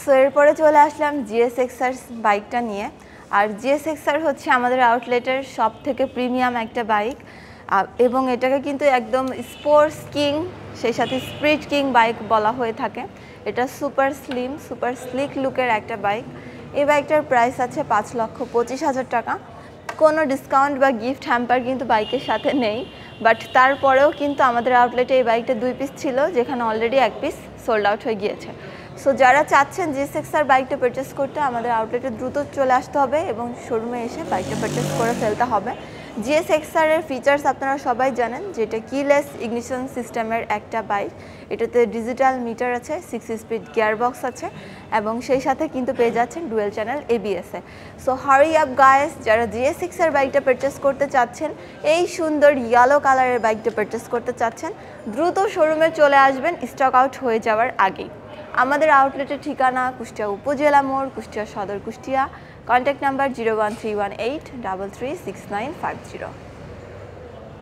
So এরপরে চলে আসলাম GSX-R বাইকটা নিয়ে। আর GSX-R হচ্ছে আমাদের আউটলেটের সব থেকে প্রিমিয়াম একটা বাইক, এবং এটাকে কিন্তু একদম স্পোর্টস কিং, সেই সাথে স্পিড কিং বাইক বলা হয়ে থাকে। এটা সুপার স্লিম, সুপার স্লিক লুকের একটা বাইক। এই বাইকটার প্রাইস আছে 5,25,000 টাকা। কোনো ডিসকাউন্ট বা গিফট হ্যাম্পার কিন্তু বাইকের সাথে নেই, বাট তারপরেও কিন্তু আমাদের আউটলেটে এই বাইকটা 2 পিস ছিল, যেখানে অলরেডি 1 পিস সোল্ড আউট হয়ে গিয়েছে। সো যারা চাচ্ছেন GSX-R বাইকটা পারচেস করতে, আমাদের আউটলেটে দ্রুত চলে আসতে হবে এবং শোরুমে এসে বাইকটা পারচেস করে ফেলতে হবে। GSX-R এর ফিচার্স আপনারা সবাই জানেন, যেটা কিলেস ইগনিশন সিস্টেমের একটা বাইক। এটাতে ডিজিটাল মিটার আছে, 6 স্পিড গিয়ারবক্স আছে, এবং সেই সাথে কিন্তু পেয়ে যাচ্ছেন ডুয়েল চ্যানেল ABS-এ। সো হারি আপ গাইস, যারা GSX-R বাইকটা পারচেস করতে চাচ্ছেন, এই সুন্দর ইয়েলো কালারের বাইকটা পারচেস করতে চাচ্ছেন, দ্রুত শোরুমে চলে আসবেন স্টক আউট হয়ে যাওয়ার আগেই। আমাদের আউটলেটের ঠিকানা কুষ্টিয়া উপজেলা মোড়, কুষ্টিয়া সদর, কুষ্টিয়া। Contact number 01318 336950।